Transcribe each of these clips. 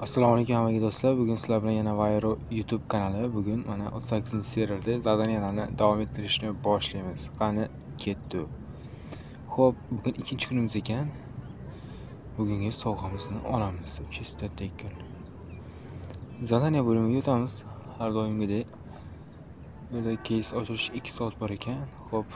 Assalomu alaykum hammaga do'stlar. Bugun sizlar bilan yana Vayro YouTube kanali. Bugun mana 38-serialda zadaniyalarni davom ettirishni boshlaymiz. Qani ketdi. Xo'p, bugun ikkinchi kunimiz ekan. Bugungi sovg'amizni olamiz. Chista tekun. Zadaniya bo'limiga o'tamiz. Har doimgidek. Bu yerda keys ochilish 2 soat bor ekan. Xo'p.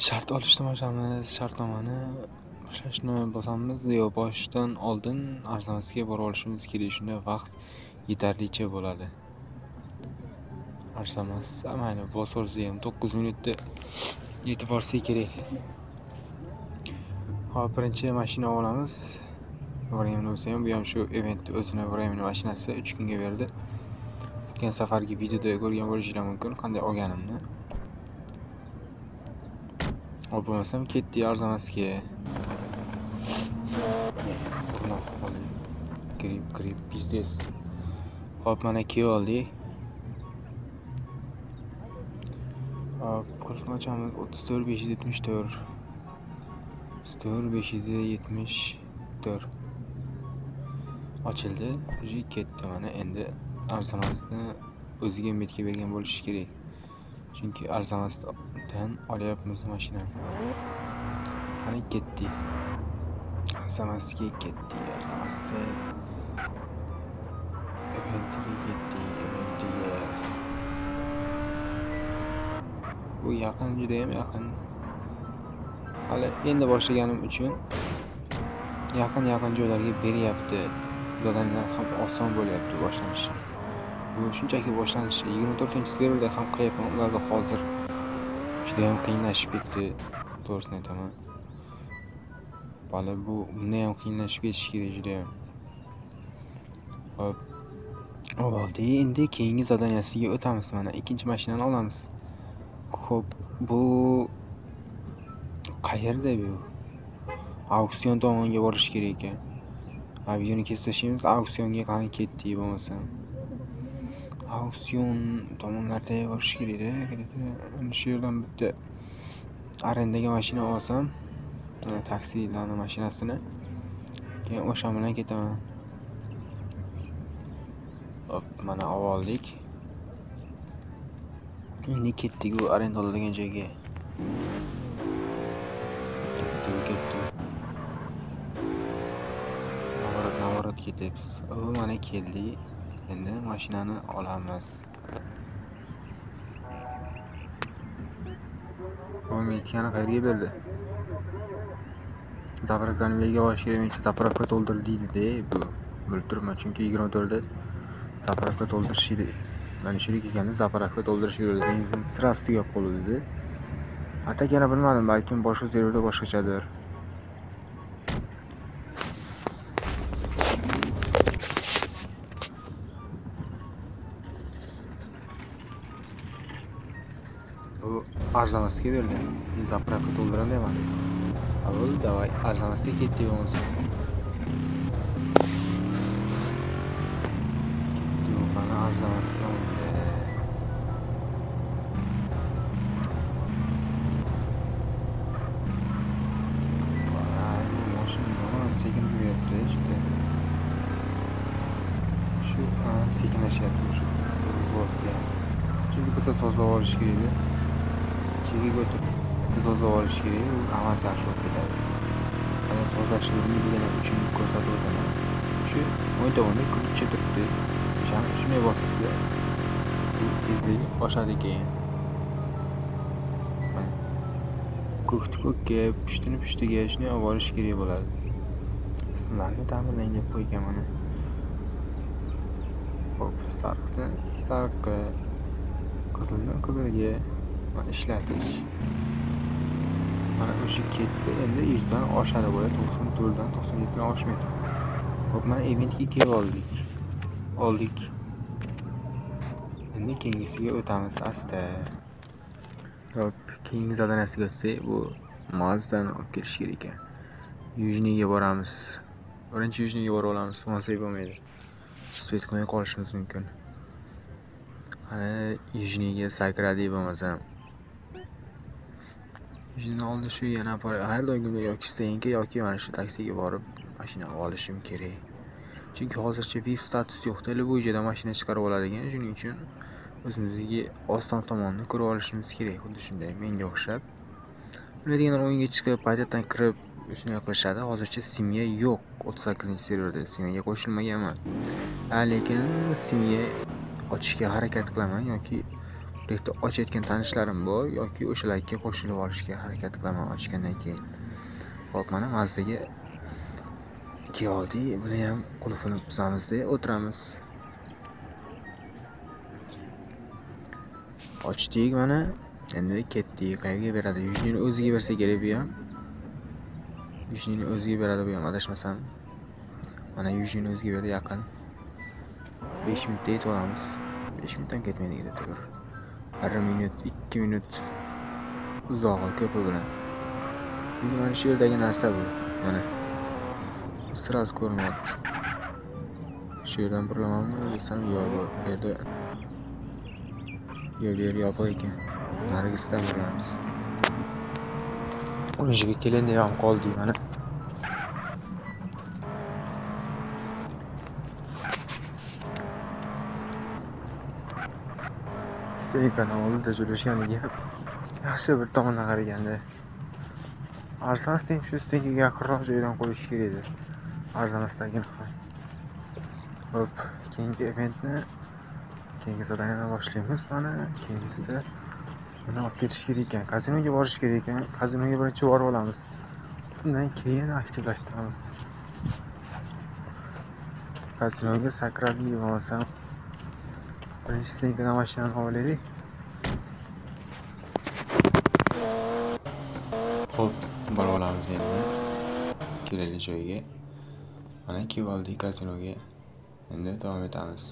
Shart olishni boshlaymiz. Shartnomani boshlashni bosamiz. Boshdan oldin arzamasiga borib olishimiz kerak. Shunda vaqt yetarlicha bo'ladi. Arzamas, mayli, bosorsa ham 9 minutda yetib borsa kerak. Hop, birinchi mashina olamiz. Vremni bo'lsa ham, bu ham shu event o'zini vremni mashinasi 3 kunga berdi. O'tgan safargi videoda ko'rgan bo'lishingiz mumkin qanday olganimni. Hop, bo'lmasam ketdi arzamasiga. Grip biznes. Hop, mana keyin oldik. Hop, qulfni ochamiz. 34574. 34574. Ochildi. Ketdi mana. Endi arzamasini o'ziga metga bergan bo'lishi kerak. Chunki arzamasdan olyapmiz mashinani. Mana ketdi. Arzamasga ketdi. Arzamasda eventiga ketdi. Eventiga. Bu yaqin, juda ham yaqin. Hali endi boshlaganim uchun yaqin joylarga beryapti. Zadaniyalar ham oson bo'lyapti boshlanishi. Bu shunchaki boshlanishi. 24-serialda ham qilyapman. Ularda hozir juda ham qiyinlashib ketdi. To'g'risini aytaman. Bali bu bundan ham qiyinlashib ketishi kerak juda ham. Hop. Oldi. Endi keyingi zadaniyasiga o'tamiz. Mana ikkinchi mashinani olamiz. Xo'p, bu qayerda bu? Auksion tomoniga borish kerak ekan. Videoni kesib tashlaymiz. Auksionga qani ketdi bo'lmasa. Auksion tomonlarga borish kerak-da. Shu yerdan bitta arendaga mashina olsam, mana taksilarning mashinasini, keyin o'sha bilan ketaman. Hop, mana oldik. Endi ketdik u arenda oladigan joyga. Ketdi. Navorot ketamiz. Mana keldi. Endi mashinani olamiz. Bu metkani qayerga berdi? Zapravkani nega olish kerak? Zapravka to'ldir deydi-da, bu. Bilib turibman, chunki 24da zapravka to'ldirish kerak. Mana shu ekanda zapravka to'ldirish beradi. Benzin sirasi tugab qoladi-da. Atakani bilmadim, balkim boshqa serverda boshqachadir. Bu arzamasiga berdi. Zapravka to'ldiram deyman. Avval davay arzamasiga ketdi bo'lmasa. Ketdi mana arzamasiga. Sekin yuribdi juda. Shu sekinlashyapti shu to'g'risi. Chunki bitta sozlab olish kerak-da. Chekiga o'tib bitta sozlab olish kerak, u hammasi yaxshi o'tib ketadi. Ana sozlashni bilmagan uchun ko'rsatib o'taman. Shu o'ng tomonda kulcha turibdi. Shunday bosasizda bu tezlik oshadi keyin. Ko'kka, pushtiga shunday olib olish kerak bo'ladi. Sizlarni ta'minlang deb qo'ygan mana. Hop, sariqqa, qizilni qizilga ishlatish. Mana o'sha ketdi. Endi 100 dan oshadi bo'ladi. 94 dan 97 dan oshmaydi. Hop, mana eventga kelib oldik. Endi keyingisiga o'tamiz asta. Hop, keyingi zadaniyasiga o'tsak, bu Mazda'ni olib kelish kerak ekan. Yujniga boramiz. Birinchi Yujniga borib olamiz. Bo'lmasa bo'lmaydi. Spet qilmay qolishimiz mumkin. Ana Yujniga sakradi bo'lmasa. Yujnini oldi shu yana har doimgidek yoki Stenga yoki mana shu taksiga borib mashina olishim kerak. Chunki hozircha VIP status yo'q. Любойda mashina chiqarib oladigan, shuning uchun o'zimizga oston tomonni ko'rib olishimiz kerak. Xuddi shunday menga o'xshab. Bilmaydiganlar o'yinga chiqib, paytatdan kirib shunday qilishadi. Hozircha simya yo'q 38-serverda. Simyaga qo'shilmaganman. Lekin simya ochishga harakat qilaman yoki direktda ochayotgan tanishlarim bor yoki o'shalarga qo'shilib olishga harakat qilaman ochgandan keyin. Xo'p, mana Mazdaga keldik. Buni ham qulfini buzamizda o'tiramiz. Ochdik mana. Endi ketdik. Qayerga beradi? Yujnini o'ziga bersa kerak bu ham. Yujnini o'ziga beradi bu ham, adashmasam. Mana Yujnini o'ziga berdi yaqin. 5 minutda yetib olamiz. 5 minutdan ketmaydi deb tur. 1 minut, 2 minut uzog'i ko'pi bilan. Mana shu yerdagi narsa bu. Mana. Sirasi ko'rinyapti. Shu yerdan burlamanmi desam, yo'q, bu yerda. Yo'q, bu yer yopiq ekan. Narigisdan buramiz. O'shaga kelin deb ham qoldik mana. Steykani oldida joylashganligi yaxshi bir tomondan qaraganda. Arzon steyk shu steykiga yaqinroq joydan qo'yish kerak edi. Arzonistagini ham. Hop, keyingi eventni keyingi zadaniyadan boshlaymiz. Mana keyingisida buni olib ketish kerak ekan. Kazinoga borish kerak ekan. Kazinoga birinchi borib olamiz. Undan keyin aktivlashtiramiz. Kazinoga sakrab bo'lmasam birinchi steykidan mashinani olaylik. Xo'p, borib olamiz endi. Kerakli joyga. Mana kelib oldik kazinoga. Endi davom etamiz.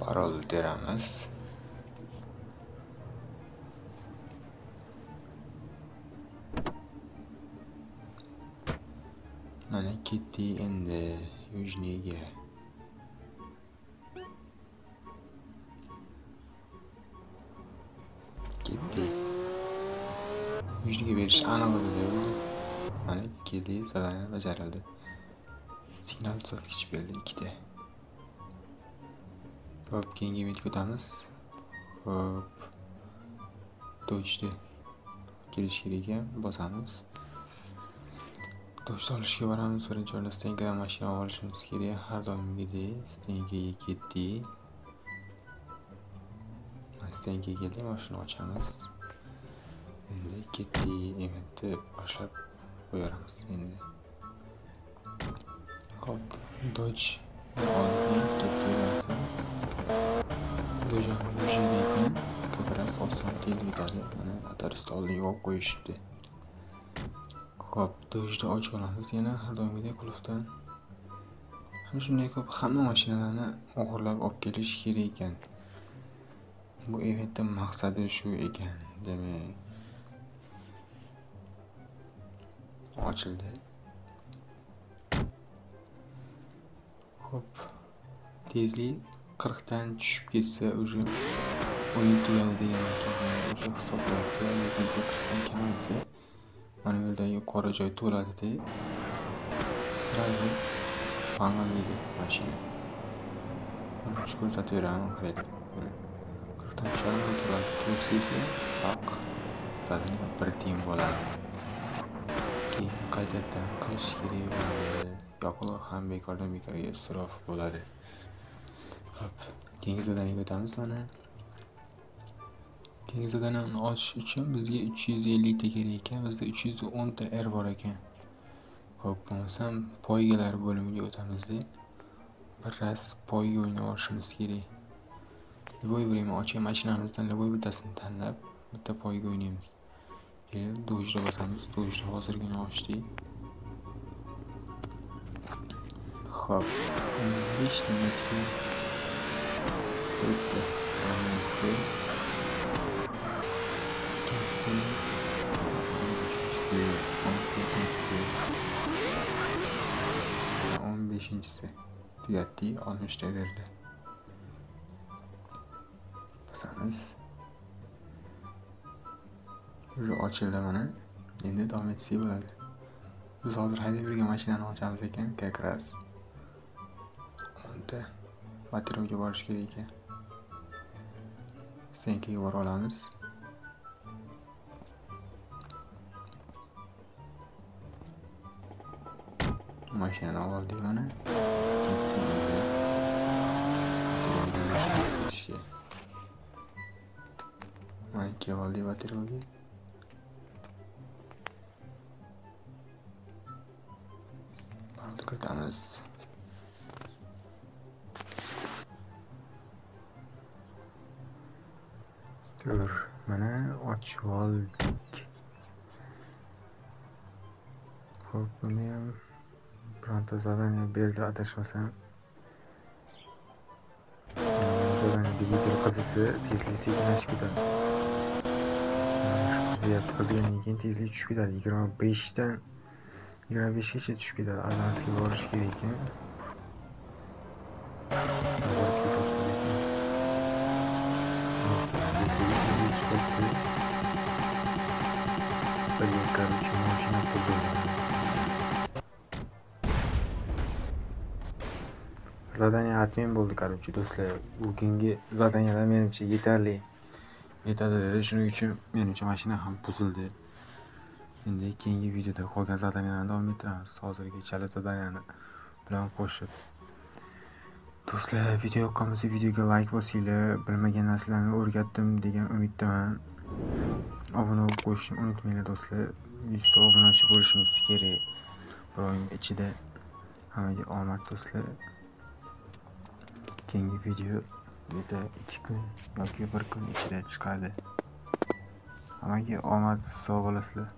Parol teramiz. Mana ketdik endi Yujniga. Ketdik. Yujniga berish aniq edi. Mana keldik, zadaniya bajarildi. Signal uzatgich berdi 2 ta. Hop, keyingi eventga o'tamiz. Hop. Dojda kelish kerak ekan, bosamiz. Dojda olishga boramiz. Birinchi o'rinda Stenkadan mashina olishimiz kerak. Har doimgidek Stenkaga ketdik. Stenkaga keldik, mashina ochamiz. Endi ketdik, eventni boshlab qo'yamiz endi. Hop, Dodge oldik, ketdik. Dojani ekan, ko'pras oson tez bitadi. Mana atarist oldiga olib qo'yishibdi. Hop, Dojni ochib olamiz yana har doimgidek qulfdan. Ham shunday ko'p hamma mashinalarni o'g'irlab olib kelish kerak ekan. Bu eventning maqsadi shu ekan, demak. Ochildi. Hop, tezlik 40 dan tushib ketsa o'sha o'yin tugadi degan ekan. O'sha hisoblayapti. Lekin 40 dan kamaysa mana yo'ldagi qora joy to'ladi-da. Sirali mang'illaydi mashina. Mana shu ko'rsatib beraman, qaraylik. 40 dan tushadi, to'ladi. To'lsa esa haq zadaniya bir tiyin bo'ladi. Keyin qaytadan qilish kerak bo'ladi. Yoqilg'i ham bekordan bekorga isrof bo'ladi. Hop, keyingi zadaniyaga o'tamiz mana. Keyingi zadaniyani ochish uchun bizga 350 ta kerak ekan. Bizda 310 ta R bor ekan. Hop, bo'lmasam poygalar bo'limiga o'tamiz-da. Biroz poyga o'ynab olishimiz kerak. Любой время ochgan mashinamizdan любой bittasini tanlab, bitta poyga o'ynaymiz. Keyin Dojni bosamiz. Dojni hozirgina ochdik. Hop, 5 minutga turibdi. Hammasi o'n beshinchisi tugatdik, 60 ta berdi. Bosamiz. Уже ochildi mana. Endi davom etsak bo'ladi. Biz hozir haydab yurgan mashinani ochamiz ekan, как раз. Unda batareyga borish kerak ekan. Senkiga bora olamiz. Mashinani oldik mana. Mana kelib oldik batareyga. Barni kiritamiz. Tur, mana ochib oldik. Xo'p, buni ham bironta zadaniya berdi adashmasam. Zadaniya dvigatel qizisi tezlik sekinlashib ketadi. Qizyapti, qizgandan keyin tezlik tushib ketadi. 25 dan 25 gacha tushib ketadi. Alyansga borish kerak ekan. Короче, mashina buzildi. Zadaniya atmen bo'ldi, короче, do'stlar. Bugungi zadaniyalar menimcha yetarli. Yetadi dedi. Shuning uchun menimcha mashina ham buzildi. Endi keyingi videoda qolgan zadaniyalarni davom ettiramiz. Hozirgi chala zadaniyani bilan qo'shib. Do'stlar, video yoqqan bo'lsa videoga like bosinglar. Bilmagan narsalarni o'rgatdim degan umiddaman. Obuna bo'lib qo'yishni unutmanglar do'stlar. 100 ta obunachi bo'lishimiz kerak. Bir oyning ichida. Hammaga omad do'stlar. Keyingi video 2 kun yoki 1 kun ichida chiqadi. Hammaga omad, sog' bo'lasizlar.